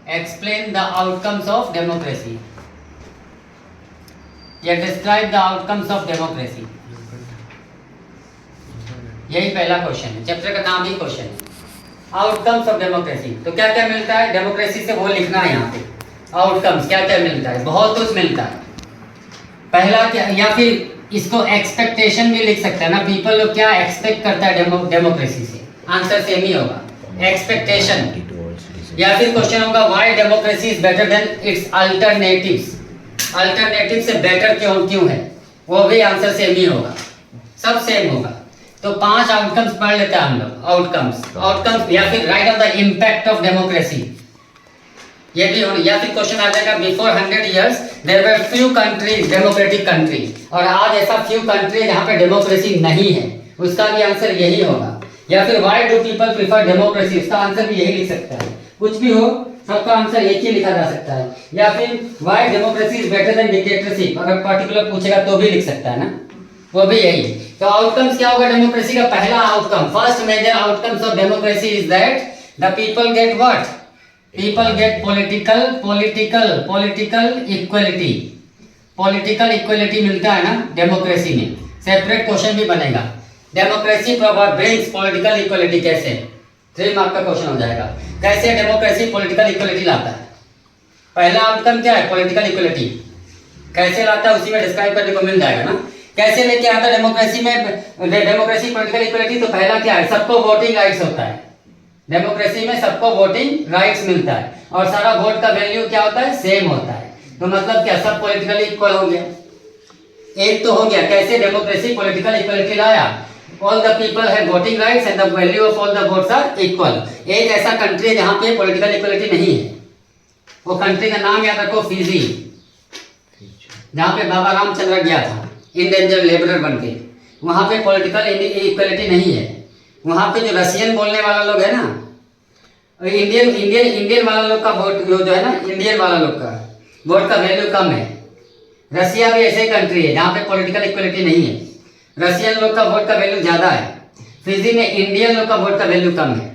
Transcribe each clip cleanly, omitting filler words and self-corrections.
Explain the outcomes of democracy या describe the outcomes of democracy. यही पहला question है, चैप्टर का नाम ही क्वेश्चन है, आउटकम्स ऑफ डेमोक्रेसी। तो क्या क्या मिलता है डेमोक्रेसी से, वो लिखना है यहाँ पे। आउटकम्स क्या क्या मिलता है, बहुत कुछ मिलता है। पहला क्या, या फिर इसको एक्सपेक्टेशन भी लिख सकते हैं ना, पीपल लोग क्या एक्सपेक्ट करता है डेमोक्रेसी से, आंसर सेम ही होगा, एक्सपेक्टेशन। या फिर क्वेश्चन होगा why democracy is better than it's alternatives, alternative से बेटर क्यों है, वो भी आंसर सेम ही होगा, सब सेम होगा। तो 5 आउटकम्स पढ़ लेते हैं हम लोग। आउटकम्स या फिर write on the impact of democracy, ये भी होना। या फिर क्वेश्चन आ जाएगा before 100 years there were few countries democratic country, और आज ऐसा फ्यू कंट्री जहाँ पे डेमोक्रेसी नहीं है, उसका भी आंसर यही होगा। या फिर why do people prefer democracy, उसका आंसर भी यही लिख सकता है। कुछ भी हो, सबका आंसर एक ही लिखा जा सकता है। या फिर why democracy is better than dictatorship, अगर पर्टिकुलर पूछेगा तो भी लिख सकता है ना, वो भी यही। तो आउटकम्स क्या होगा डेमोक्रेसी का, पहला outcome, first major outcomes of democracy is that the people get what, people get political equality मिलता है ना डेमोक्रेसी में। सेपरेट क्वेश्चन भी बनेगा, डेमोक्रेसी ब्रिंग्स पॉलिटिकल इक्वलिटी, कैसे, 3 मार्क का क्वेश्चन हो जाएगा। कैसे डेमोक्रेसी पॉलिटिकल इक्वलिटी लाता है, पहला आउटकम क्या है, पॉलिटिकल इक्वलिटी। कैसे लाता है उसी में डिस्क्राइब करने को मिल जाएगा ना, कैसे लेके आता डेमोक्रेसी में, डेमोक्रेसी पॉलिटिकल इक्वलिटी। तो पहला क्या है, सबको वोटिंग राइट्स होता है, डेमोक्रेसी में सबको वोटिंग राइट्स मिलता है, और सारा वोट का वैल्यू क्या होता है, सेम होता है। तो मतलब क्या, सब पॉलिटिकली इक्वल हो गया। एक तो हो गया कैसे डेमोक्रेसी पॉलिटिकल इक्वलिटी लाया, all the people have voting rights and the value of all the votes are equal. एक ऐसा कंट्री है जहां पे पॉलिटिकल इक्वलिटी नहीं है, वो कंट्री का नाम याद रखो, फिजी, जहां पे बाबा रामचंद्र गया था इंडेंजर्ड लेबरर बनके, वहां पे पॉलिटिकल इक्वलिटी नहीं है। वहां पे जो रशियन बोलने वाला लोग है ना, इंडियन वाला लोग का वोट जो है ना, इंडियन वाला लोग का वोट का वैल्यू कम है। रसिया भी ऐसे कंट्री है जहाँ पे पॉलिटिकल इक्वलिटी नहीं है, रशियन लोग का वोट का वैल्यू ज़्यादा है। फिजी में इंडियन लोग का वोट का वैल्यू कम है।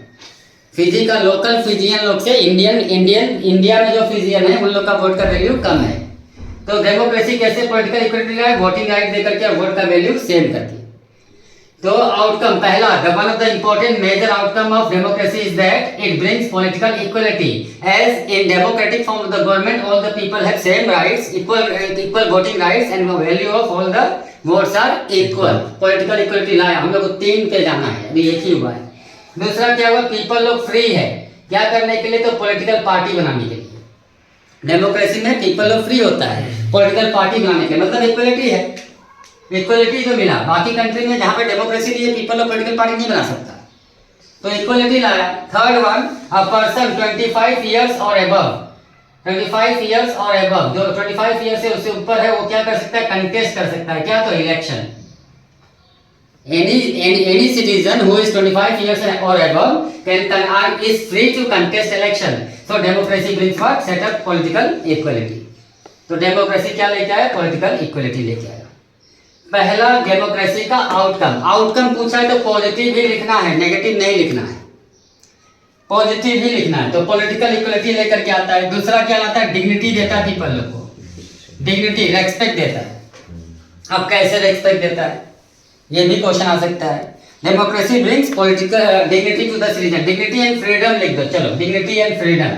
फिजी का लोकल फिजियन लोग से इंडिया में जो फिजियन है उन लोग का वोट का वैल्यू कम है। तो डेमोक्रेसी कैसे पॉलिटिकल इक्वलिटी लाए, वोटिंग राइट देकर के वोट का वैल्यू सेम करती है। तो आउटकम पहला, one of the important major outcome of democracy is that it brings political equality, as in democratic form of the government all the people have same rights, equal voting rights and value of all the votes are equal. Political equality लाया, हम लोग को 3 पे जाना है, अभी एक ही हुआ है। दूसरा क्या हुआ, पीपल लोग फ्री है क्या करने के लिए, तो पॉलिटिकल पार्टी बनाने के लिए। डेमोक्रेसी में पीपल लोग फ्री होता है पॉलिटिकल पार्टी बनाने के, मतलब इक्वलिटी है, इक्वलिटी जो मिला। बाकी कंट्री में जहाँ पे डेमोक्रेसी नहीं है, पीपल लोग पॉलिटिकल पार्टी नहीं बना सकता, तो इक्वलिटी लाया। Third one, a person 25 years और एबव, 25 years और एबव, जो 25 years से उससे ऊपर है वो क्या कर सकता है, कंटेस्ट कर सकता है, क्या, तो election. any citizen who is 25 years or above is free to contest election. So democracy brings what, set up political equality. तो डेमोक्रेसी क्या लेके आया, पॉलिटिकल इक्वलिटी लेके आया। पहला डेमोक्रेसी का आउटकम पूछा है तो पॉजिटिव ही लिखना है, नेगेटिव नहीं लिखना है, पॉजिटिव ही लिखना है। तो पॉलिटिकल इक्वलिटी लेकर के आता है। दूसरा क्या लाता है, डिग्निटी देता है पीपल लोग को, डिग्निटी, रेस्पेक्ट देता है। अब कैसे रेस्पेक्ट देता है, ये भी क्वेश्चन आ सकता है। Democracy brings political dignity to the citizen, dignity and freedom लिख दो, चलो, डिग्निटी एंड फ्रीडम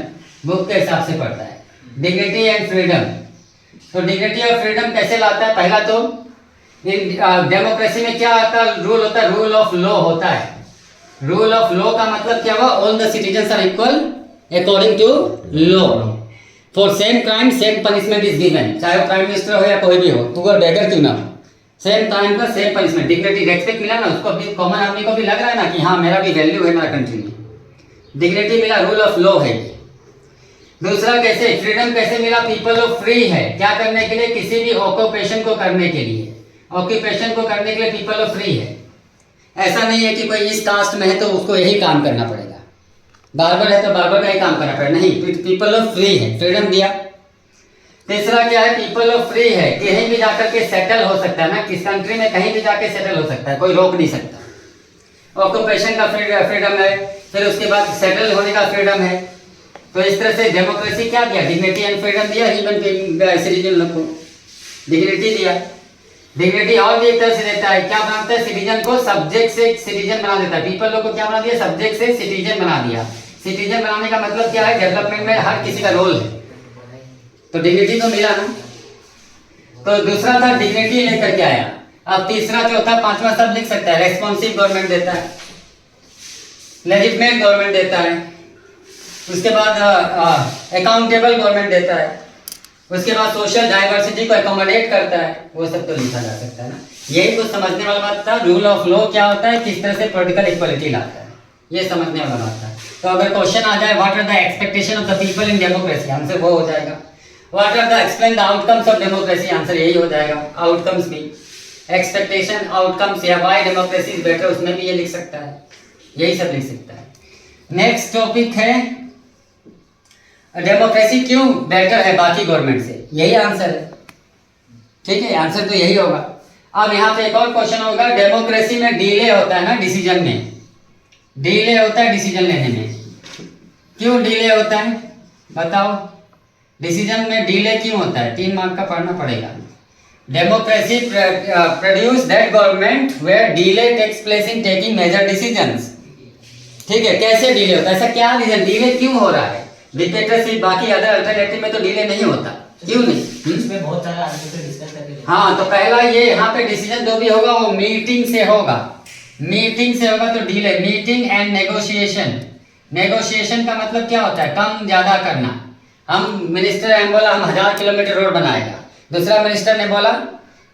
बुक के हिसाब से पढ़ता है, डिग्निटी एंड फ्रीडम। तो डिग्निटी और फ्रीडम कैसे लाता है, पहला तो डेमोक्रेसी में क्या आता है, रूल होता है, रूल ऑफ लॉ होता है। रूल ऑफ लॉ का मतलब क्या हुआ, all the citizens are equal according to law, for same crime same punishment is given, चाहे वो प्राइम मिनिस्टर हो या कोई भी हो, पुअर बेगर क्यों ना हो, सेम टाइम का सेम पनिशमेंट। डिग्निटी, रेस्पेक्ट मिला ना, उसको भी, कॉमन आदमी को भी लग रहा है ना कि हाँ मेरा भी वैल्यू है मेरा कंट्री में, डिग्निटी मिला, रूल ऑफ लॉ है। दूसरा कैसे, फ्रीडम कैसे मिला, पीपल ऑफ फ्री है क्या करने के लिए, किसी भी ऑक्यूपेशन को करने के लिए, ऑक्यूपेशन को करने के लिए पीपल ऑफ फ्री है। ऐसा नहीं है कि कोई इस कास्ट में है तो उसको यही काम करना पड़ेगा, बार्बर है तो बार्बर का ही काम करना पड़ेगा, नहीं, पीपल ऑफ फ्री है, फ्रीडम दिया। तीसरा क्या है, पीपल ऑफ फ्री है, कहीं भी जाकर के सेटल हो सकता है ना, किस कंट्री में कहीं भी जाके सेटल हो सकता है, कोई रोक नहीं सकता। ऑक्यूपेशन का फ्रीडम है, फिर उसके बाद सेटल होने का फ्रीडम है, तो इस तरह से डेमोक्रेसी क्या दिया, डिग्निटी एंड फ्रीडम दिया ह्यूमन सिटीजन लोग को, डिग्निटी दिया। डिग्निटी और भी एक तरह से देता है, क्या बनाता है, सिटीजन को सब्जेक्ट से सिटीजन बना देता है। पीपल लोग को क्या बना दिया, सब्जेक्ट से सिटीजन बना दिया। सिटीजन बनाने का मतलब क्या है, डेवलपमेंट में हर किसी का रोल है, तो डिग्निटी तो मिला ना। तो दूसरा था डिग्निटी लेकर के आया। अब तीसरा, चौथा, पांचवा सब लिख सकता है। रेस्पॉन्सिव गवर्नमेंट देता है, लेजिटिमेट गवर्नमेंट देता है, उसके बाद अकाउंटेबल गवर्नमेंट देता है, उसके बाद सोशल डाइवर्सिटी को एकोमोडेट करता है, वो सब तो लिखा जा सकता है ना। यही कुछ समझने वाला बात था। रूल ऑफ लॉ क्या होता है, किस तरह से पॉलिटिकल इक्वालिटी लाता है, ये समझने वाला बात था। तो अगर क्वेश्चन आ जाए what are the expectation of the people in democracy, answer वो हो जाएगा। What are the explain the outcomes of democracy, answer यही हो जाएगा। आउटकम्स भी, एक्सपेक्टेशन, आउटकम्स या व्हाई डेमोक्रेसी इज बेटर, उसमें भी ये लिख सकता है, यही सब लिख सकता है। नेक्स्ट टॉपिक है डेमोक्रेसी क्यों बेटर है बाकी गवर्नमेंट से, यही आंसर है। ठीक है, आंसर तो यही होगा। अब यहाँ पे एक और क्वेश्चन होगा, डेमोक्रेसी में डिले होता है ना डिसीजन में, डिले होता है डिसीजन लेने में, क्यों डिले होता है बताओ, डिसीजन में डिले क्यों होता है, 3 मार्क का पढ़ना पड़ेगा। Democracy produce that government where delay takes place in taking major decisions. ठीक है, कैसे डिले होता है, ऐसा क्या रीजन, डिले क्यों हो रहा है। डिक्टेटरशिप, बाकी अदर अल्टरनेटिव में तो डिले नहीं होता, क्यों नहीं, इसमें बहुत सारा डिस्कस करके। हाँ, तो पहला ये यहाँ पे डिसीजन जो भी होगा वो मीटिंग से होगा, मीटिंग से होगा तो delay. Meeting and negotiation, negotiation का मतलब क्या होता है, कम ज्यादा करना। हम मिनिस्टर ने बोला हम 1000 किलोमीटर रोड बनाएगा, दूसरा मिनिस्टर ने बोला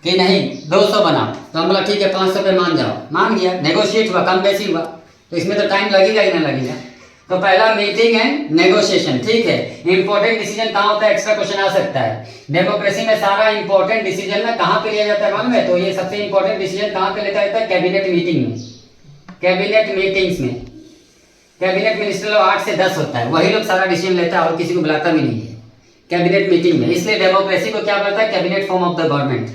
कि नहीं 200 बनाओ, तो हम बोला ठीक है 500 पे मान जाओ, मान गया, नेगोशिएट हुआ, कम बेसी हुआ, तो इसमें तो टाइम लगेगा ही ना लगेगा। तो पहला मीटिंग एंड नेगोशिएशन। ठीक है, इंपॉर्टेंट डिसीजन कहाँ होता है, एक्स्ट्रा क्वेश्चन आ सकता है। डेमोक्रेसी में सारा इंपॉर्टेंट डिसीजन ना कहाँ पे लिया जाता है मालूम है, तो ये सबसे इंपॉर्टेंट डिसीजन कहाँ पे लेता है, कैबिनेट मीटिंग में, कैबिनेट मीटिंग्स में। कैबिनेट मिनिस्टर लोग 8 से 10 होता है, वही लोग सारा डिसीजन लेता है और किसी को बुलाता भी नहीं है कैबिनेट मीटिंग में। इसलिए डेमोक्रेसी को क्या बोलता है, cabinet form of the government,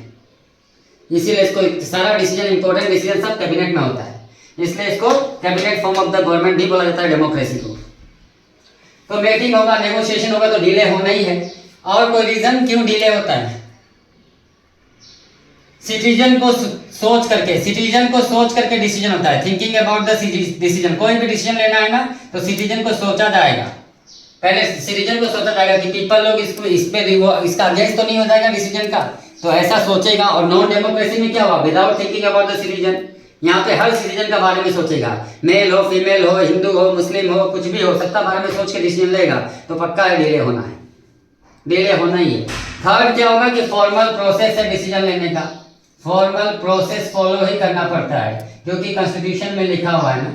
इसीलिए इसको सारा डिसीजन, इंपॉर्टेंट डिसीजन सब कैबिनेट में होता है, इसलिए इसको cabinet form of the government भी बोला जाता है डेमोक्रेसी को। तो मीटिंग होगा, नेगोशिएशन होगा, तो डिले होना ही है। और कोई रीजन क्यों डिले होता है, सिटीजन को सोच करके, सिटीजन को सोच करके डिसीजन होता है, थिंकिंग अबाउट द डिसीजन। कोई भी डिसीजन लेना है ना तो सिटीजन को सोचा जाएगा, पहले सिटीजन को सोचा जाएगा कि पीपल लोग इसको इस पे इसका अगेंस्ट तो नहीं हो जाएगा डिसीजन का, तो ऐसा सोचेगा। और नॉन डेमोक्रेसी में क्या हुआ, without thinking about the citizen, यहाँ पे हर सिटीजन का बारे में सोचेगा, मेल हो, फीमेल हो, हिंदू हो, मुस्लिम हो, कुछ भी हो, सबका बारे में सोच के डिसीजन लेगा, तो पक्का है डिले होना है, डिले होना ही है। थर्ड क्या होगा कि फॉर्मल प्रोसेस है डिसीजन लेने का, फॉर्मल प्रोसेस फॉलो ही करना पड़ता है, क्योंकि कॉन्स्टिट्यूशन में लिखा हुआ है ना,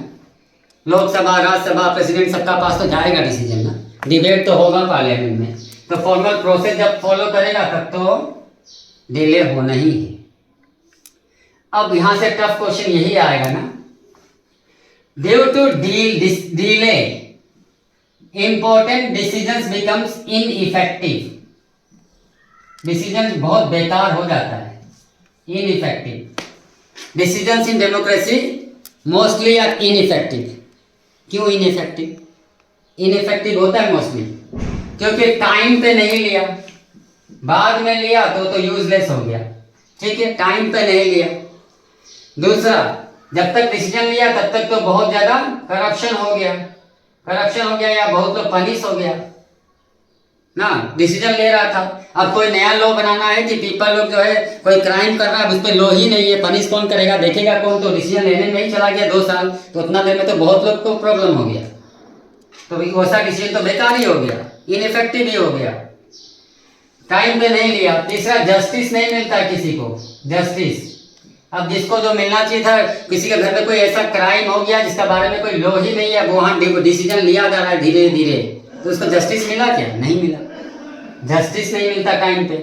लोकसभा, राज्यसभा, प्रेसिडेंट सबका पास तो जाएगा डिसीजन ना, डिबेट तो होगा पार्लियामेंट में, तो फॉर्मल प्रोसेस जब फॉलो करेगा तब तो डिले होना ही है। अब यहां से टफ क्वेश्चन यही आएगा ना, due to delay important decisions becomes ineffective, decision बहुत बेकार हो जाता है, ineffective. Decisions in democracy mostly are ineffective. क्यों इनइफेक्टिव, इनइफेक्टिव होता है मोस्टली क्योंकि टाइम पे नहीं लिया, बाद में लिया तो यूजलेस हो गया। ठीक है, टाइम पे नहीं लिया। दूसरा, जब तक डिसीजन लिया तब तक तो बहुत ज्यादा करप्शन हो गया, करप्शन हो गया या बहुत लोग पनिश हो गया ना, डिसीजन ले रहा था। अब कोई नया लॉ बनाना है कि पीपल लोग जो है कोई क्राइम कर रहा है, उस पर लॉ ही नहीं है, पनिश कौन करेगा, देखेगा कौन, तो डिसीजन लेने में ही चला गया 2 साल, तो उतना देर में तो बहुत लोग को प्रॉब्लम हो गया, तो वैसा डिसीजन तो बेकार ही हो गया, इनइफेक्टिव ही हो गया, टाइम पे नहीं लिया। तीसरा, जस्टिस नहीं मिलता किसी को, जस्टिस। अब जिसको जो मिलना चाहिए था, किसी के घर में कोई ऐसा क्राइम हो गया जिसका बारे में कोई लॉ ही नहीं है, वहां डिसीजन लिया जा रहा है धीरे धीरे, तो उसको जस्टिस मिला क्या, नहीं मिला, जस्टिस नहीं मिलता टाइम पे।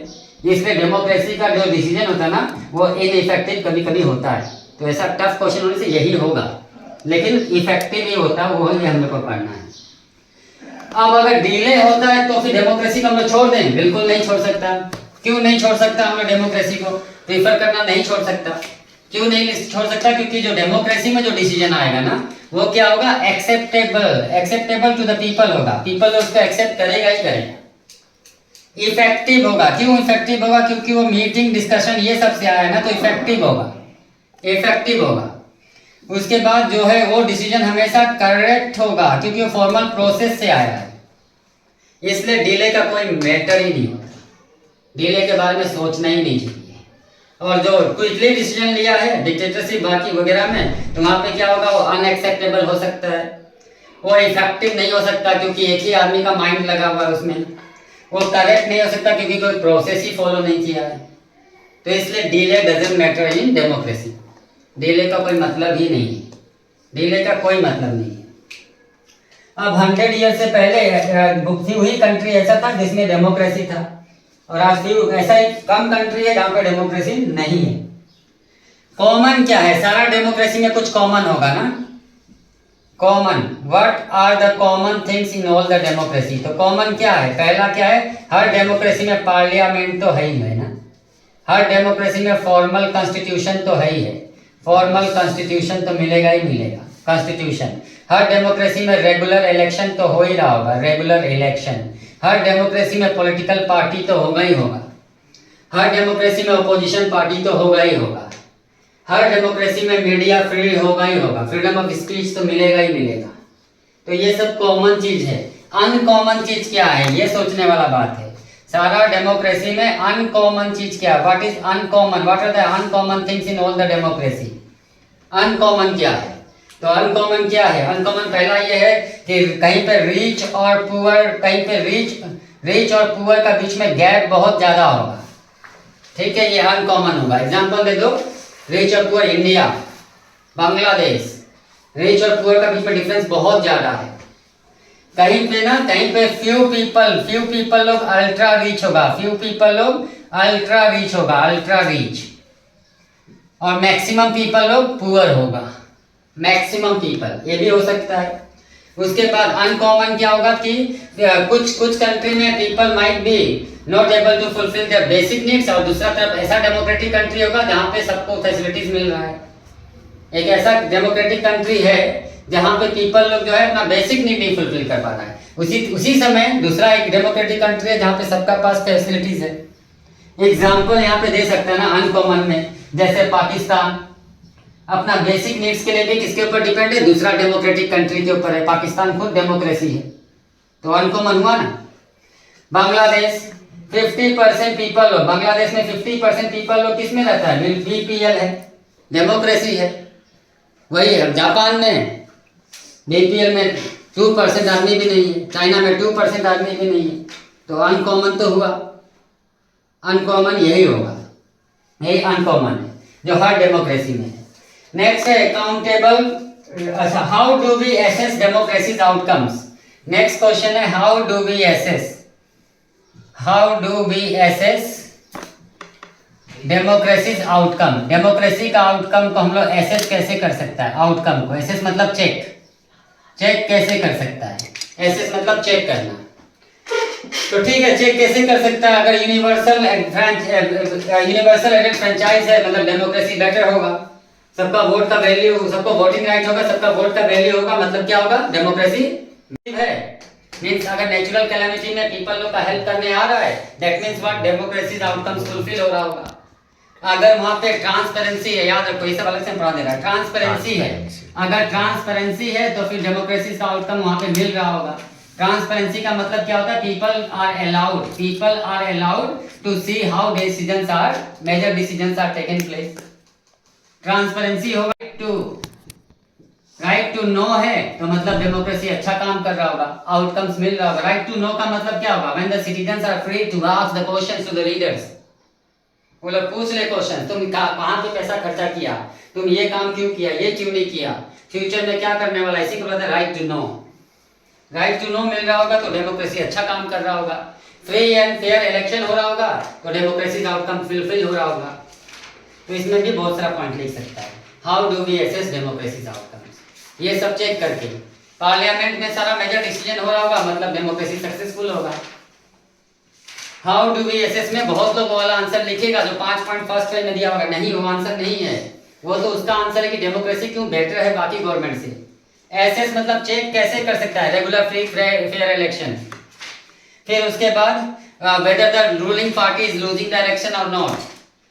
इसलिए डेमोक्रेसी का जो डिसीजन होता है ना वो इनइफेक्टिव कभी कभी होता है। तो ऐसा टफ क्वेश्चन होने से यही होगा, लेकिन इफेक्टिव ही होता है, वो ही हम लोग को पढ़ना है। अब अगर डिले होता है तो फिर डेमोक्रेसी को हम लोग छोड़ दें, बिल्कुल नहीं छोड़ सकता। क्यों नहीं छोड़ सकता, हम लोग डेमोक्रेसी को प्रीफर करना नहीं छोड़ सकता। क्यों नहीं छोड़ सकता, क्योंकि जो डेमोक्रेसी में जो डिसीजन आएगा ना वो क्या होगा, एक्सेप्टेबल टू द पीपल होगा, पीपल उसको एक्सेप्ट करेगा ही करेगा। इफेक्टिव होगा, क्यों इफेक्टिव होगा, क्योंकि वो मीटिंग डिस्कशन ये सब से आया है ना, तो इफेक्टिव होगा, इफेक्टिव होगा। उसके बाद जो है वो डिसीजन हमेशा करेक्ट होगा, क्योंकि वो फॉर्मल प्रोसेस से आया है, इसलिए डिले का कोई मैटर ही नहीं होता, डिले के बारे में सोचना ही नहीं चाहिए। और जो क्विकली डिसीजन लिया है डिक्टेटरशिप बाकी वगैरह में, तो वहाँ पे क्या होगा, वो अनएक्सेप्टेबल हो सकता है, वो इफेक्टिव नहीं हो सकता क्योंकि एक ही आदमी का माइंड लगा हुआ है उसमें, वो करेक्ट नहीं हो सकता क्योंकि कोई प्रोसेस ही फॉलो नहीं किया है। तो इसलिए delay doesn't matter in democracy, delay का कोई मतलब ही नहीं है, डिले का कोई मतलब नहीं है। अब 100 ईयर से पहले फ्यू ही कंट्री ऐसा था जिसमें डेमोक्रेसी था, और आज फ्यू ऐसा ही कम कंट्री है जहाँ पे डेमोक्रेसी नहीं है। कॉमन क्या है, सारा डेमोक्रेसी में कुछ कॉमन होगा ना, common, what are the common things in all the democracy. तो कॉमन क्या है, पहला क्या है, हर डेमोक्रेसी में पार्लियामेंट तो है ही है ना, हर डेमोक्रेसी में फॉर्मल कॉन्स्टिट्यूशन तो है ही है, फॉर्मल कॉन्स्टिट्यूशन तो मिलेगा ही मिलेगा, कॉन्स्टिट्यूशन। हर डेमोक्रेसी में रेगुलर इलेक्शन तो हो ही रहा होगा, रेगुलर इलेक्शन। हर डेमोक्रेसी में पॉलिटिकल पार्टी तो होगा ही होगा, हर डेमोक्रेसी में अपोजिशन पार्टी तो होगा ही होगा, हर डेमोक्रेसी में मीडिया फ्री होगा ही होगा, फ्रीडम ऑफ स्पीच तो मिलेगा ही मिलेगा। तो ये सब कॉमन चीज है। अनकॉमन चीज क्या है, ये सोचने वाला बात है। सारा डेमोक्रेसी में अनकॉमन चीज क्या है, what is uncommon, what are the uncommon things in all the democracy. Uncommon क्या है, तो अनकॉमन क्या है, अनकॉमन पहला ये है कि कहीं पे रिच और पुअर, कहीं पे रिच और पुअर का बीच में गैप बहुत ज्यादा होगा, ठीक है, ये अनकॉमन होगा। एग्जांपल दे दो, रिच और पुअर, इंडिया, बांग्लादेश, रिच और पुअर का बीच में डिफरेंस बहुत ज्यादा है। कहीं पे ना, कहीं पे फ्यू पीपल लोग अल्ट्रा रिच होगा, फ्यू पीपल लोग अल्ट्रा रिच होगा, अल्ट्रा रिच, और मैक्सिमम पीपल लोग पुअर होगा, मैक्सिमम पीपल, ये भी हो सकता है। उसके बाद अनकॉमन क्या होगा कि कुछ कंट्री में people might be not able to fulfil their basic needs, और दूसरा तरफ ऐसा डेमोक्रेटिक कंट्री होगा जहाँ पे सबको फैसिलिटीज मिल रहा है। एक ऐसा डेमोक्रेटिक कंट्री है जहाँ पे पीपल लोग जो है अपना बेसिक नीड नहीं फुलफिल कर पा रहा है, उसी समय दूसरा एक डेमोक्रेटिक कंट्री है जहाँ पे सबका पास फैसिलिटीज है। एग्जाम्पल यहाँ पे दे सकते हैं ना अनकॉमन में, जैसे पाकिस्तान अपना बेसिक नीड्स के लिए भी किसके ऊपर डिपेंड है, दूसरा डेमोक्रेटिक कंट्री के ऊपर है, पाकिस्तान खुद डेमोक्रेसी है, तो अनकॉमन हुआ ना। बांग्लादेश 50% पीपल लोग, बांग्लादेश में 50% पीपल लोग किस में रहता है, बीपीएल है, डेमोक्रेसी है। वही है जापान में, बीपीएल में 2% आदमी भी नहीं है, चाइना में 2% आदमी भी नहीं है, तो अनकॉमन तो हुआ, अनकॉमन यही होगा, यही अनकॉमन है जो हर डेमोक्रेसी में है। नेक्स्ट है अकाउंटेबल, अच्छा, how do we assess democracy's outcomes. Next question है how do we assess democracy's outcome. Democracy का आउटकम को हम लोग एसेस कैसे कर सकता है, आउटकम को एसेस मतलब चेक कैसे कर सकता है, एसेस मतलब चेक करना। तो ठीक है, चेक कैसे कर सकता है, अगर यूनिवर्सल एडेड फ्रेंचाइज है मतलब डेमोक्रेसी बेटर होगा, सबका वोट का वैल्यू, सबको वोटिंग राइट होगा, सबका वोट का वैल्यू होगा, मतलब क्या होगा, डेमोक्रेसी है। मींस अगर नेचुरल कैलेमिटी में पीपल लोग का हेल्प करने आ रहा है, that means what, democracy outcomes fulfil हो रहा होगा। अगर वहां पे ट्रांसपेरेंसी है, याद रखो ये सब अलग से पढ़ा दे रहा है, ट्रांसपेरेंसी है, अगर ट्रांसपेरेंसी है तो फिर डेमोक्रेसी का आउटकम वहां पे मिल रहा होगा। ट्रांसपेरेंसी का मतलब क्या होता है, people are allowed to see how decisions are, major decisions are taken place. Transparency होगा, राइट टू नो है तो मतलब डेमोक्रेसी अच्छा काम कर रहा होगा, आउटकम्स मिल रहा होगा। राइट टू नो का मतलब क्या होगा, when the citizens are free to ask the questions to the leaders, वो लोग पूछ ले क्वेश्चन, तुम कहाँ पे पैसा खर्चा किया, तुम ये काम क्यों किया, ये क्यों नहीं किया, फ्यूचर में क्या करने वाला, इसी को बोलते हैं right to know. Right to know मिल रहा होगा तो डेमोक्रेसी अच्छा काम कर रहा होगा। फ्री एंड फेयर इलेक्शन हो रहा होगा तो डेमोक्रेसी का आउटकम फुलफिल हो रहा होगा। तो इसमें भी बहुत सारा पॉइंट लिख सकता है, how do we assess democracy outcomes, ये सब चेक करके। पार्लियामेंट में सारा मेजर डिसीजन हो रहा होगा मतलब डेमोक्रेसी सक्सेसफुल होगा। हाउ डू वी एसेस में बहुत लोग वाला आंसर लिखेगा जो 5 पॉइंट फर्स्ट में दिया होगा, नहीं वो आंसर नहीं है, वो तो उसका आंसर है कि डेमोक्रेसी क्यों बेटर है बाकी गवर्नमेंट से। एसेस मतलब चेक कैसे कर सकता है, रेगुलर फ्री फेयर इलेक्शन। फिर उसके बाद whether the ruling party is losing direction और नॉट,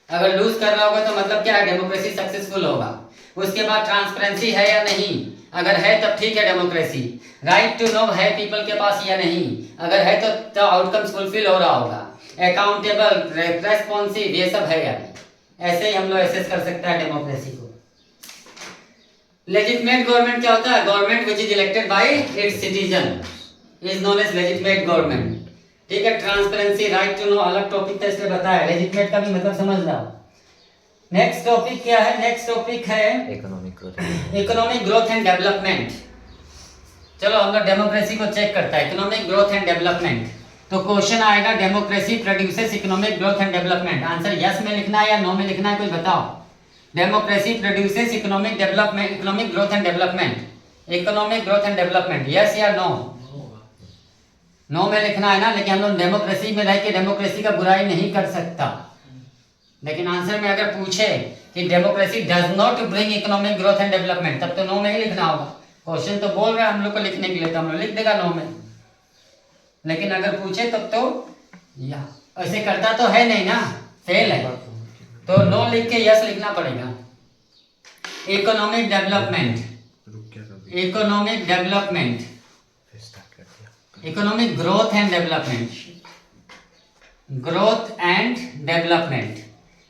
अगर लूज कर रहा होगा तो मतलब क्या है, डेमोक्रेसी सक्सेसफुल होगा। उसके बाद ट्रांसपेरेंसी है या नहीं, अगर है तब ठीक है डेमोक्रेसी। राइट टू नो है पीपल के पास या नहीं, अगर है तो आउटकम्स फुलफिल हो रहा होगा। अकाउंटेबल, रेस्पॉन्सिव, ये सब है या नहीं। ऐसे ही हम लोग एसेस कर सकते हैं डेमोक्रेसी को। लेजिटिमेट गवर्नमेंट क्या होता है, government which is elected by its citizen is known as legitimate government. ठीक है, ट्रांसपेरेंसी, राइट टू नो अलग टॉपिक था इसलिए बताया, लेजिटिमेट का भी मतलब समझ रहा हूं। नेक्स्ट टॉपिक क्या है, नेक्स्ट टॉपिक है इकोनॉमिक ग्रोथ एंड डेवलपमेंट। चलो हम लोग डेमोक्रेसी को चेक करता है, इकोनॉमिक ग्रोथ एंड डेवलपमेंट। तो क्वेश्चन आएगा democracy produces economic growth and development, answer yes में लिखना है या नो में लिखना है, कुछ बताओ। Democracy produces economic development, economic growth and development, economic growth and development, yes या नो। नो में लिखना है ना, लेकिन हम लोग डेमोक्रेसी में रह के डेमोक्रेसी का बुराई नहीं कर सकता। लेकिन आंसर में अगर पूछे कि democracy does not bring economic growth and development, तब तो नो में ही लिखना होगा। क्वेश्चन तो बोल रहे हैं हम लोग को लिखने के लिए, तो हम लोग लिख देगा नो में। लेकिन अगर पूछे तब तो या ऐसे करता तो है नहीं ना, फेल है, तो नो लिख के यस लिखना पड़ेगा। Economic development, economic development, economic growth and development, growth and development.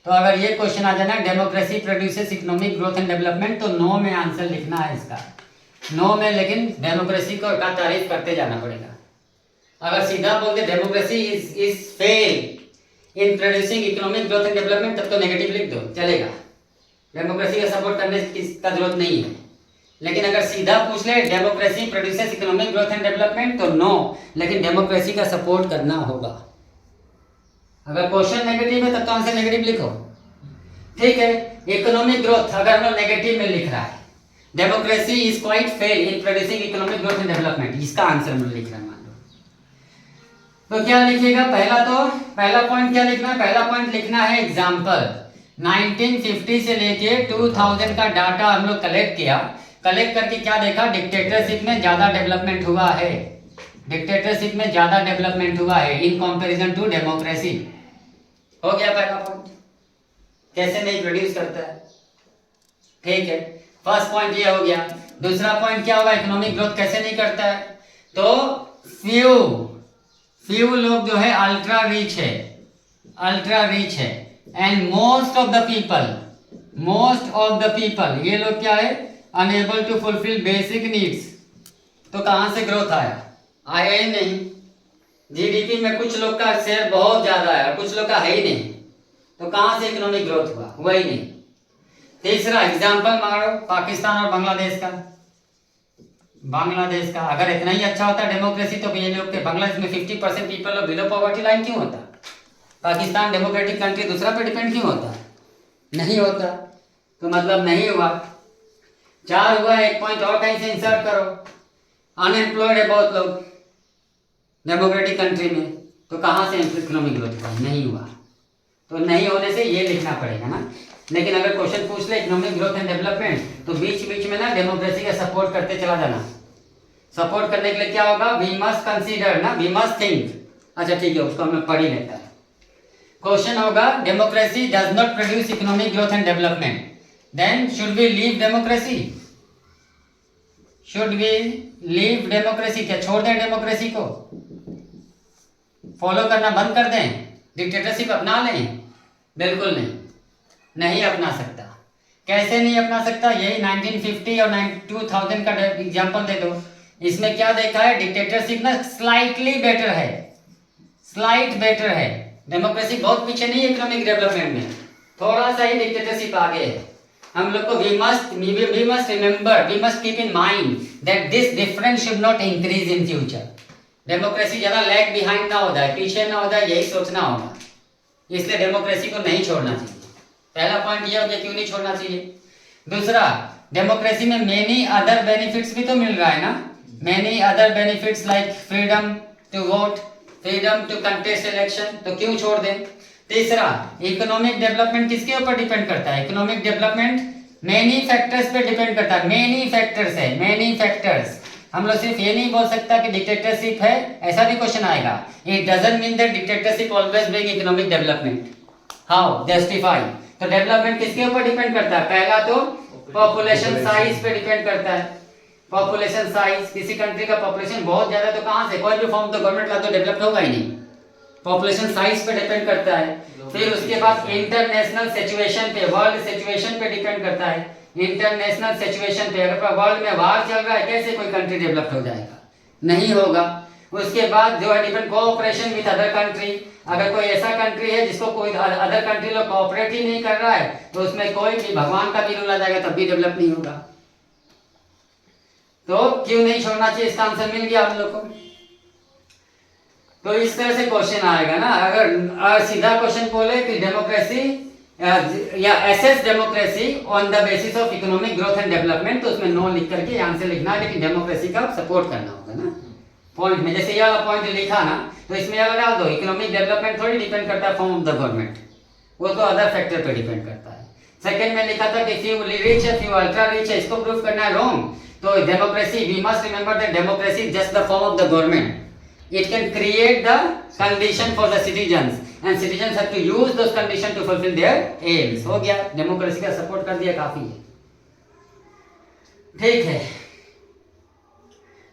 तो अगर ये क्वेश्चन आ जाना democracy produces economic growth and development, तो नो में आंसर लिखना है इसका, नो में। लेकिन डेमोक्रेसी को का तारीफ करते जाना पड़ेगा। अगर सीधा बोलते democracy is fail in producing economic growth and development, तब तो नेगेटिव लिख दो, चलेगा। डेमोक्रेसी का सपोर्ट करने की जरूरत नहीं है। लेकिन अगर सीधा पूछ ले democracy produces economic growth and development, तो नो, लेकिन डेमोक्रेसी का सपोर्ट करना होगा। अगर क्वेश्चन नेगेटिव है तब तो आंसर नेगेटिव लिखो, ठीक है। इकोनॉमिक ग्रोथ अगर हम नेगेटिव में लिख रहा है, democracy is quite fail in producing economic growth and development, इसका आंसर हम लिख रहे हैं, मान लो। तो क्या लिखिएगा, पहला पॉइंट क्या लिखना है, पहला पॉइंट लिखना है एग्जाम्पल। 1950 से लेके 2000 का डाटा हम लोग कलेक्ट किया, कलेक्ट करके क्या देखा, डिक्टेटरशिप में ज्यादा डेवलपमेंट हुआ है, डिक्टेटरशिप में ज्यादा डेवलपमेंट हुआ है इन कंपैरिजन टू डेमोक्रेसी। हो गया पहला पॉइंट, कैसे नहीं प्रोड्यूस करता है, ठीक है। फर्स्ट पॉइंट ये हो गया। दूसरा पॉइंट क्या होगा, इकोनॉमिक ग्रोथ कैसे नहीं करता है, तो फ्यू लोग जो है अल्ट्रा रिच है, अल्ट्रा रिच है, and most of the people ये लोग क्या है, unable to fulfil basic needs. तो कहां से ग्रोथ आया ही नहीं। जीडीपी में कुछ लोग का शेयर बहुत ज्यादा है, कुछ लोग का है ही नहीं, तो कहां से इकोनॉमिक ग्रोथ हुआ ही नहीं। तीसरा एग्जांपल मारो पाकिस्तान और बांग्लादेश का, अगर इतना ही अच्छा होता डेमोक्रेसी, तो ये लोग के बांग्लादेश में 50% पीपल लोग बिलो पॉवर्टी लाइन क्यों होता, पाकिस्तान डेमोक्रेटिक कंट्री दूसरा पे डिपेंड क्यों होता, नहीं होता। तो मतलब नहीं हुआ। 4 हुआ, एक पॉइंट और कहीं से इंसर्ट करो, अनएम्प्लॉयड है बहुत लोग डेमोक्रेटिक कंट्री में, तो कहाँ से इकोनॉमिक ग्रोथ हुआ, नहीं हुआ। तो नहीं होने से ये लिखना पड़ेगा ना। लेकिन अगर क्वेश्चन पूछ ले इकोनॉमिक ग्रोथ एंड डेवलपमेंट, तो बीच बीच में ना डेमोक्रेसी का सपोर्ट करते चला जाना। सपोर्ट करने के लिए क्या होगा, वी मस्ट कंसीडर ना, वी मस्ट थिंक। अच्छा ठीक है, उसको हमें पढ़ ही लेता है। क्वेश्चन होगा democracy does not produce economic growth and development, then should we leave democracy, should we leave democracy, क्या छोड़ दें डेमोक्रेसी को, फॉलो करना बंद कर दें, डिक्टेटरशिप अपना लें? बिल्कुल नहीं अपना सकता। कैसे नहीं अपना सकता, यही 1950 और 2000 का एग्जांपल दे दो। इसमें क्या देखा है, डिक्टेटरशिप ना स्लाइटली बेटर है, स्लाइट बेटर है, डेमोक्रेसी बहुत पीछे नहीं है इकोनॉमिक डेवलपमेंट में, थोड़ा सा ही डिक्टेटरशिप आगे है। हम लोग को we must remember, we must keep in mind that this difference should not increase in future. Democracy ज्यादा लैग बिहाइंड ना हो जाए, पीछे ना हो जाए, यही सोचना होगा। इसलिए डेमोक्रेसी को नहीं छोड़ना चाहिए। पहला पॉइंट ये हो गया, क्यों नहीं छोड़ना चाहिए। दूसरा, डेमोक्रेसी में मेनी अदर बेनिफिट्स भी तो मिल रहा है ना, many other benefits like freedom to vote, freedom to contest election, तो क्यों छोड़ दें। तीसरा, इकोनॉमिक डेवलपमेंट किसके ऊपर डिपेंड करता है, इकोनॉमिक डेवलपमेंट मेनी फैक्टर्स पे डिपेंड करता है, मेनी फैक्टर्स है, मेनी फैक्टर्स। हम लोग सिर्फ ये नहीं बोल सकता कि डिक्टेटरशिप है, ऐसा भी क्वेश्चन आएगा। It doesn't mean that dictatorship always bring economic development. How justify? तो डेवलपमेंट किसके ऊपर डिपेंड करता है? पहला तो पॉपुलेशन साइज पे डिपेंड करता है। पॉपुलेशन साइज, किसी कंट्री का पॉपुलेशन बहुत ज्यादा तो कहां से कोई भी फॉर्म तो गवर्नमेंट ला तो डेवलप होगा ही नहीं। पॉपुलेशन साइज पे डिपेंड करता है। फिर उसके बाद इंटरनेशनल सिचुएशन पे, वर्ल्ड सिचुएशन पे डिपेंड करता है। इंटरनेशनल सिचुएशन पे, अगर वर्ल्ड में वार चल रहा है, कैसे कोई कंट्री डेवलप हो जाएगा? नहीं होगा। उसके बाद जो है depend cooperation with other country. अगर कोई ऐसा कंट्री है जिसको कोई अदर कंट्री लोग कोऑपरेट ही नहीं कर रहा है, तो उसमें कोई भी भगवान का भी रूल आ जाएगा तब भी डेवलप नहीं होगा। तो क्यों नहीं छोड़ना चाहिए, इसका आंसर मिल गया हम लोग को। तो इस तरह से क्वेश्चन आएगा ना। अगर सीधा क्वेश्चन बोले कि डेमोक्रेसी या assess democracy on the basis of economic growth and development, तो उसमें नो लिख करके आंसर लिखना है, लेकिन डेमोक्रेसी का सपोर्ट करना होगा ना पॉइंट में। जैसे ये वाला पॉइंट लिखा ना, तो इसमें वाला डाल दो, इकोनॉमिक डेवलपमेंट थोड़ी डिपेंड करता है फॉर्म ऑफ द गवर्नमेंट, वो तो अदर फैक्टर पे डिपेंड करता है। सेकंड में लिखा था कि फ्यू रिच है, फ्यू अल्ट्रा रिच है, इसको प्रूफ करना है रॉन्ग। तो democracy, we must remember that democracy is just the form of the government. It can create the condition for the citizens and citizens have to use those conditions to fulfill their aims। हो गया, democracy का support कर दिया, काफी है। ठीक है,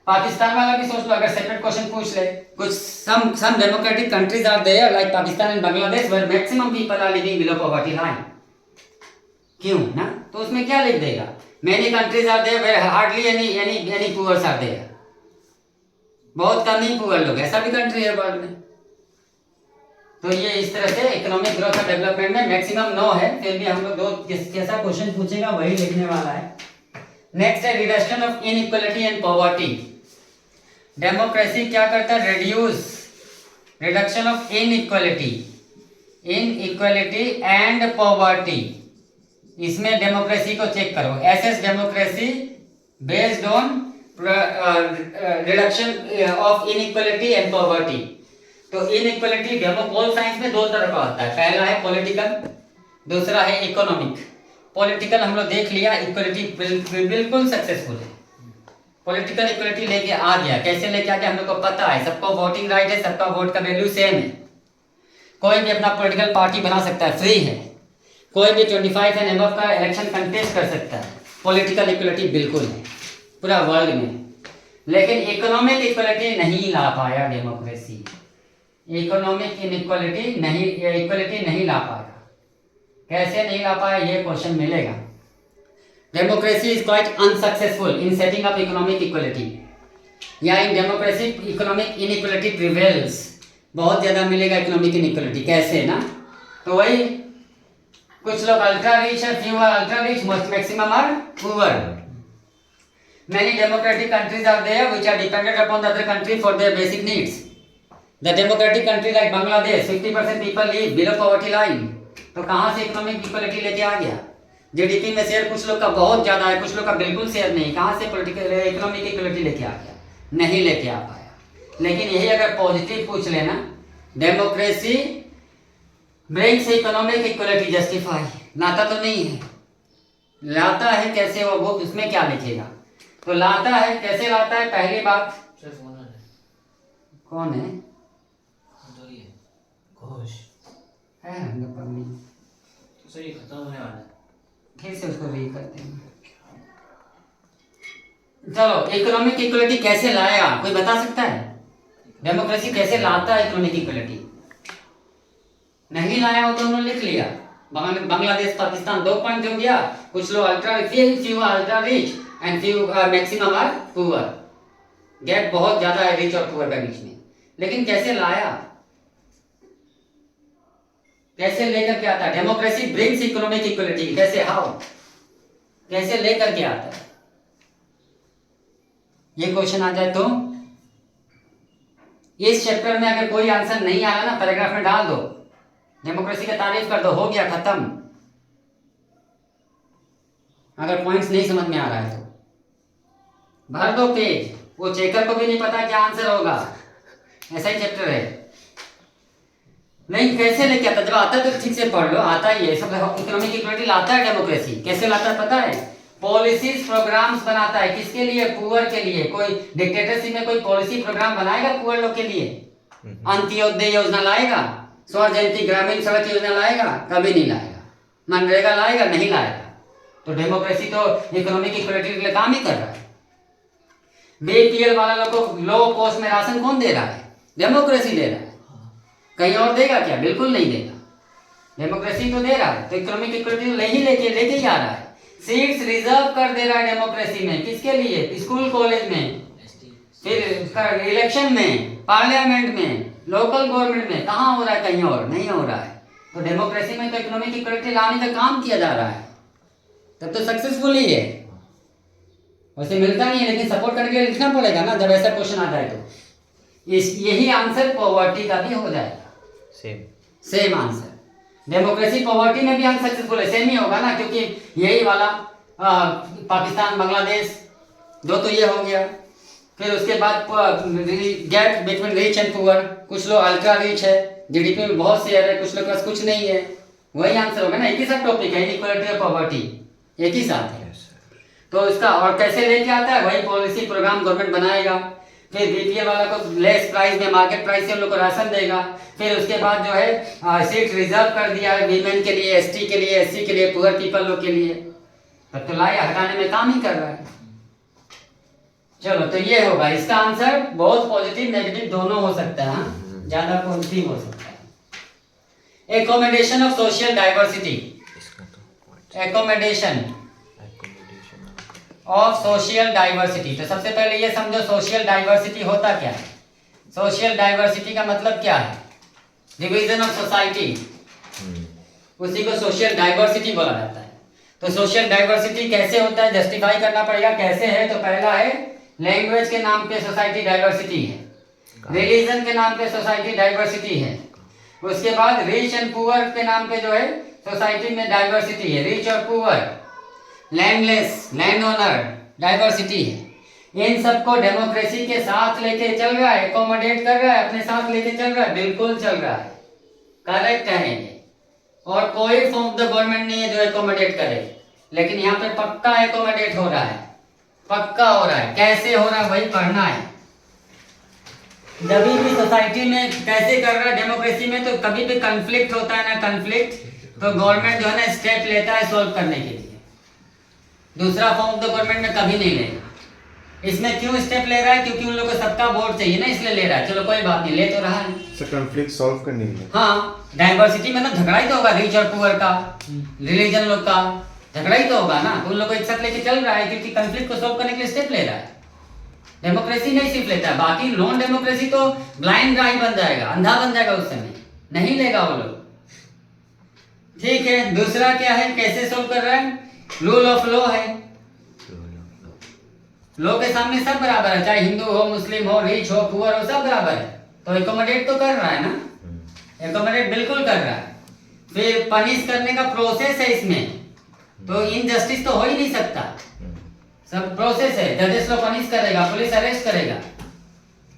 पाकिस्तान वाला भी सोच लो, अगर सेपरेट क्वेश्चन पूछ ले कुछ। some democratic countries are there like Pakistan and Bangladesh where maximum people are living below poverty line। क्यों ना, तो उसमें क्या लिख देगा? many countries are there where hardly any poor are there। बहुत कम ही पुअर लोग, ऐसा भी कंट्री है वर्ल्ड में। तो ये इस तरह से इकोनॉमिक ग्रोथ और डेवलपमेंट में मैक्सिमम नो है, फिर भी हम लोग दो कैसा क्वेश्चन पूछेगा वही लिखने वाला है। नेक्स्ट है reduction of inequality and poverty. Democracy क्या करता है? Reduction of inequality and poverty. इसमें डेमोक्रेसी को चेक करो, SS democracy based on reduction of inequality and poverty. तो इनइक्वालिटी पोल साइंस में दो तरह का होता है, पहला है पॉलिटिकल, दूसरा है इकोनॉमिक। पॉलिटिकल हम लोग देख लिया, इक्वालिटी बिल्कुल सक्सेसफुल है। पॉलिटिकल इक्वालिटी लेके आ गया, कैसे लेके आ गया हम लोग को पता है, सबको वोटिंग राइट है, सबका वोट का वैल्यू सेम है, कोई भी अपना पॉलिटिकल पार्टी बना सकता है, फ्री है, कोई भी 25 एंड अबव का इलेक्शन कंटेस्ट कर सकता है। पॉलिटिकल इक्वालिटी बिल्कुल है पूरा वर्ल्ड में। लेकिन इकोनॉमिक इक्वालिटी नहीं ला पाया डेमोक्रेसी, इकोनॉमिक इनइक्वालिटी नहीं ला पाया। कैसे नहीं ला पाया, ये क्वेश्चन मिलेगा। Democracy is quite unsuccessful in setting up economic equality, या in democracy economic inequality prevails. बहुत ज्यादा मिलेगा इकोनॉमिक इनइक्वालिटी, कैसे ना, तो वही कुछ लोग अल्ट्रा रिच है, few are ultra rich, maximum are poor. Many democratic countries are there which are dependent upon the other country for their basic needs. The democratic country like Bangladesh, 50% people live below poverty line. तो कहाँ से economic equality लेके आ गया? GDP में share कुछ लोग का बहुत ज्यादा है, कुछ लोग का बिल्कुल शेयर नहीं, कहाँ से पॉलिटिकल इकोनॉमिक इक्वालिटी लेके आ गया? नहीं लेके आ पाया। लेकिन यही अगर पॉजिटिव पूछ लेना, democracy brings economic equality justify, लाता तो नहीं है, लाता है कैसे वो बुक, उसमें क्या लिखेगा? तो लाता है, कैसे लाता है? पहली बात, कौन है? घोष है तो ये खत्म होने वाला है, फिर से उसको री करते हैं। चलो, इकोनॉमिक इक्वालिटी कैसे लाया, कोई बता सकता है? डेमोक्रेसी कैसे लाता है इकोनॉमिक इक्वालिटी? नहीं लाया हो तो उन्होंने लिख लिया, बांग्लादेश पाकिस्तान 2 पॉइंट हो गया, कुछ लोग ultra rich and few maximum are poor. Gap बहुत ज्यादा है रिच और पुअर के बीच में। लेकिन कैसे लाया, कैसे लेकर के आता है? डेमोक्रेसी ब्रिंग्स इकोनॉमिक इक्वालिटी, कैसे, हाउ, कैसे लेकर के आता है? ये क्वेश्चन आ जाए तो इस चैप्टर में अगर कोई आंसर नहीं आया ना, पैराग्राफ में डाल दो, डेमोक्रेसी का तारीफ कर दो, हो गया खत्म। अगर पॉइंट्स नहीं समझ में आ रहा है तो भर दो पेज, वो चेकर को भी नहीं पता क्या आंसर होगा, ऐसा ही चैप्टर है। नहीं, कैसे लेके आता? जब आता है तो ठीक से पढ़ लो, आता ही है सब। इकोनॉमिक इक्वलिटी लाता है डेमोक्रेसी। कैसे लाता है पता है? पॉलिसीज प्रोग्राम्स बनाता है। किसके लिए? पुअर के लिए। कोई डिक्टेटरशिप में कोई पॉलिसी प्रोग्राम बनाएगा पुअर लोग के लिए? अंत्योदय योजना लाएगा? स्वर्ण जयंती ग्रामीण सड़क योजना लाएगा? कभी नहीं लाएगा। मनरेगा लाएगा? नहीं लाएगा। तो डेमोक्रेसी तो इकोनॉमिक इक्वलिटी के लिए काम ही कर रहा है। बीपीएल वाला लोग को लो कॉस्ट में राशन कौन दे रहा है? डेमोक्रेसी दे रहा है। कहीं और देगा क्या? बिल्कुल नहीं देगा। डेमोक्रेसी तो दे रहा है। तो इकोनॉमिक इक्वलिटी लेके ही आ रहा है। सीट्स रिजर्व कर दे रहा है डेमोक्रेसी में। किसके लिए? स्कूल कॉलेज में, फिर इलेक्शन में, पार्लियामेंट में, लोकल गवर्नमेंट में। कहाँ हो रहा है? कहीं और नहीं हो रहा है। तो डेमोक्रेसी में तो इकोनॉमिक इक्वलिटी लाने का काम किया जा रहा है, तब तो सक्सेसफुल ही है। वैसे मिलता नहीं है, लेकिन सपोर्ट करके लिखना पड़ेगा ना जब ऐसा क्वेश्चन आ जाए तो। यही आंसर पॉवर्टी का भी हो जाएगा। Same answer. डेमोक्रेसी पॉवर्टी में भी अनसक्सेसफुल है, सेम ही होगा ना, क्योंकि यही वाला पाकिस्तान बांग्लादेश दो तो ये हो गया। फिर उसके बाद gap between rich and poor. कुछ लोग अल्ट्रा रिच है, जीडीपी में बहुत शेयर है, कुछ लोग के पास कुछ नहीं है। वही आंसर होगा ना। एक ही साथ टॉपिक है, इनइक्वालिटी और पॉवर्टी एक ही साथ है। तो इसका और कैसे लेके आता है? वही पॉलिसी प्रोग्राम गवर्नमेंट बनाएगा। फिर बीपीएल वाला को लेस प्राइस में, मार्केट प्राइस से उन लोग को राशन देगा। फिर उसके बाद जो है सीट रिजर्व कर दिया है वीमेन के लिए, एसटी के लिए, एससी के लिए, पुअर पीपल लोग के लिए। तब तो लाया हटाने में काम ही कर रहा है। चलो, तो ये होगा इसका आंसर। बहुत पॉजिटिव नेगेटिव दोनों हो सकता है, ज्यादा पॉजिटिव हो सकता है। Accommodation of social diversity. Accommodation of social diversity. तो सबसे पहले ये समझो सोशल डाइवर्सिटी होता क्या है। सोशल डाइवर्सिटी का मतलब क्या है? डिवीजन ऑफ सोसाइटी, उसी को सोशल डाइवर्सिटी बोला जाता है। तो सोशल डाइवर्सिटी कैसे होता है जस्टिफाई करना पड़ेगा। कैसे है? तो पहला है लैंग्वेज के नाम पे सोसाइटी डाइवर्सिटी है, रिलीजन के नाम पे सोसाइटी डाइवर्सिटी है। उसके बाद रिच एंड पुअर के नाम पे जो है सोसाइटी में डाइवर्सिटी है, रिच और poor. Landless, land owner diversity है। इन सबको डेमोक्रेसी के साथ लेके चल रहा है, एकोमोडेट कर रहा है, अपने साथ लेके चल रहा है, बिल्कुल चल रहा है, करेक्ट है ये। और कोई फॉर्म ऑफ द गवर्नमेंट नहीं है जो एकोमोडेट करे, लेकिन यहाँ पे पक्का एकोमोडेट हो रहा है, पक्का हो रहा है। कैसे हो रहा है वही पढ़ना है। जब भी सोसाइटी में कैसे कर रहा है डेमोक्रेसी में, तो कभी भी कंफ्लिक्ट होता है ना, कंफ्लिक्ट, तो गवर्नमेंट जो है ना स्टेप लेता है सॉल्व करने के लिए। दूसरा फॉर्म ऑफ द गवर्नमेंट में कभी नहीं लेगा। इसमें क्यों स्टेप ले रहा है? क्योंकि उन लोगों को सबका वोट चाहिए ना, इसलिए ले रहा है। चलो कोई बात नहीं, ले तो रहा है। सर कंफ्लिक्ट सॉल्व करने के लिए। हाँ, डाइवर्सिटी में ना झगड़ा ही तो होगा, रिच और पुअर का, रिलीजन लोग का झगड़ा ही तो होगा ना। उन लोगों को एक साथ लेके चल रहा है, क्योंकि कंफ्लिक्ट को सॉल्व करने के लिए स्टेप ले रहा है। डेमोक्रेसी नहीं सिर्फ लेता है, बाकी नॉन डेमोक्रेसी तो ब्लाइंड आई बन जाएगा, अंधा बन जाएगा, उस समय नहीं लेगा वो लोग। ठीक है, दूसरा क्या है, कैसे सोल्व कर रहा है? रूल ऑफ लॉ है। लॉ के सामने सब बराबर है, चाहे हिंदू हो, मुस्लिम हो, रिच हो, पुअर हो, सब बराबर है। तो एकोमोडेट तो कर रहा है ना, एकोमोडेट बिल्कुल कर रहा है। फिर पनिश करने का प्रोसेस है इसमें, तो इनजस्टिस तो हो ही नहीं सकता, सब प्रोसेस है। जजेस लोग पनिश करेगा, पुलिस अरेस्ट करेगा।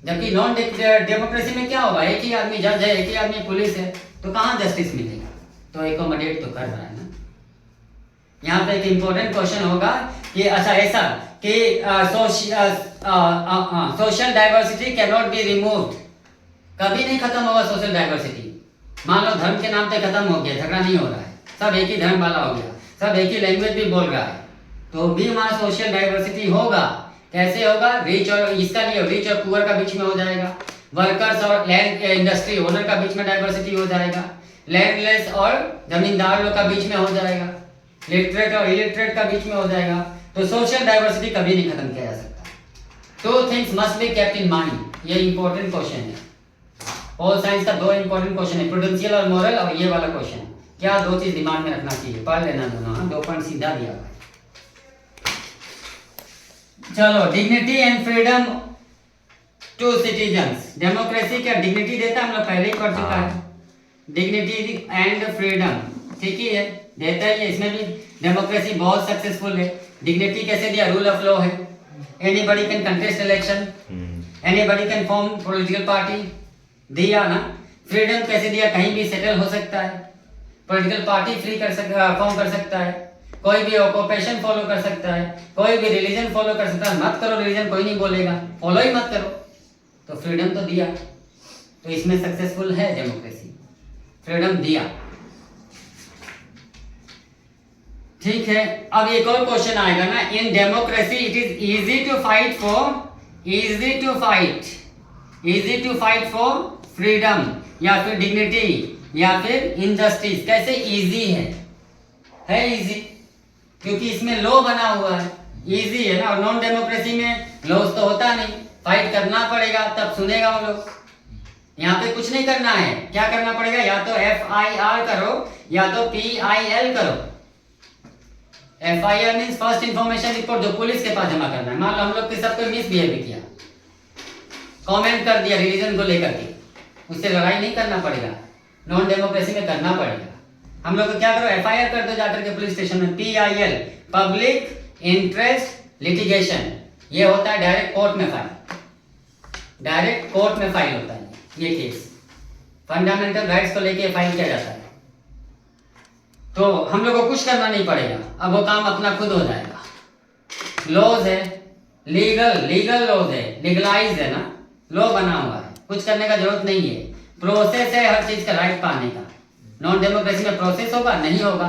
जबकि नॉन डेमोक्रेसी में क्या होगा, एक ही आदमी जज है, एक ही आदमी पुलिस है, तो कहाँ जस्टिस मिलेगा? तो एकोमोडेट तो कर रहा है ना। यहाँ पे एक इंपॉर्टेंट क्वेश्चन होगा कि अच्छा ऐसा कि social diversity can not be removed. कभी नहीं खत्म होगा सोशल डाइवर्सिटी। मान लो धर्म के नाम पे खत्म हो गया, झगड़ा नहीं हो रहा है, सब एक ही धर्म वाला हो गया, सब एक ही लैंग्वेज भी बोल रहा है, तो भी वहाँ सोशल डाइवर्सिटी होगा। कैसे होगा? रिच और इसका लिए रिच और पुअर का बीच में हो जाएगा, वर्कर्स और लैंड इंडस्ट्री ओनर का बीच में डाइवर्सिटी हो जाएगा, लैंडलेस और जमींदार लोग का बीच में हो जाएगा, लिटरेट और इलिटरेट का बीच में हो जाएगा। तो सोशल डाइवर्सिटी कभी नहीं खत्म किया जा सकता। Two things must be kept in mind. ये इंपॉर्टेंट क्वेश्चन है, ऑल साइंस का दो इंपॉर्टेंट क्वेश्चन है, प्रूडेंशियल और मॉरल, और ये वाला क्वेश्चन। क्या दो चीज दिमाग में रखना चाहिए, पढ़ लेना दोनों, 2 पॉइंट सीधा दिया हुआ है। चलो, dignity and freedom to citizens. Democracy क्या डिग्निटी देता है? हम लोग पहले ही पढ़ चुका है, डिग्निटी एंड फ्रीडम, ठीक ही है, देता ही है। इसमें भी डेमोक्रेसी बहुत सक्सेसफुल है। डिग्निटी कैसे दिया? रूल ऑफ लॉ है, anybody can contest election, anybody can form political party, दिया ना। फ्रीडम कैसे दिया, कहीं भी सेटल हो सकता है, पॉलिटिकल पार्टी फॉर्म कर सकता है, कोई भी ऑक्यूपेशन फॉलो कर सकता है, कोई भी रिलीजन फॉलो कर सकता है। मत करो रिलीजन, कोई नहीं बोलेगा, फॉलो ही मत करो। तो फ्रीडम तो दिया, तो इसमें सक्सेसफुल है डेमोक्रेसी, फ्रीडम दिया। ठीक है, अब एक और क्वेश्चन आएगा ना, in democracy it is easy to fight for freedom या फिर डिग्निटी या फिर इनजस्टिस। कैसे इजी है इजी, क्योंकि इसमें लॉ बना हुआ है, इजी है ना। और नॉन डेमोक्रेसी में लॉज तो होता नहीं, फाइट करना पड़ेगा तब सुनेगा वो लोग। यहाँ पे कुछ नहीं करना है, क्या करना पड़ेगा, या तो FIR करो या तो PIL करो। FIR means first information report, जो पुलिस के पास जमा करना है। मान लो हम लोग के साथ कोई मिसबिहेव किया, कमेंट कर दिया रिलीजन को लेकर के, उससे लड़ाई नहीं करना पड़ेगा, नॉन डेमोक्रेसी में करना पड़ेगा। हम लोग को क्या करो, FIR कर दो जाकर के पुलिस स्टेशन में। PIL पब्लिक इंटरेस्ट लिटिगेशन, ये होता है डायरेक्ट कोर्ट में फाइल होता है ये केस, फंडामेंटल राइट्स को लेके फाइल किया जाता है। तो हम लोग को कुछ करना नहीं पड़ेगा, अब वो काम अपना खुद हो जाएगा। लॉज है, लीगल लॉज है, लीगलाइज है ना, लॉ बना हुआ है, कुछ करने का जरूरत नहीं है। प्रोसेस है हर चीज का राइट पाने का। नॉन डेमोक्रेसी में प्रोसेस होगा नहीं होगा,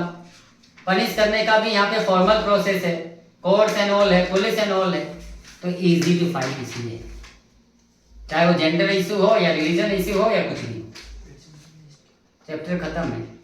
पनिश करने का भी यहाँ पे फॉर्मल प्रोसेस है, कोर्ट्स एंड ऑल है, पुलिस एंड ऑल है। तो इजी टू फाइट इसलिए, चाहे वो जेंडर इशू हो या रिलीजन इशू हो या कुछ भी। चैप्टर खत्म है।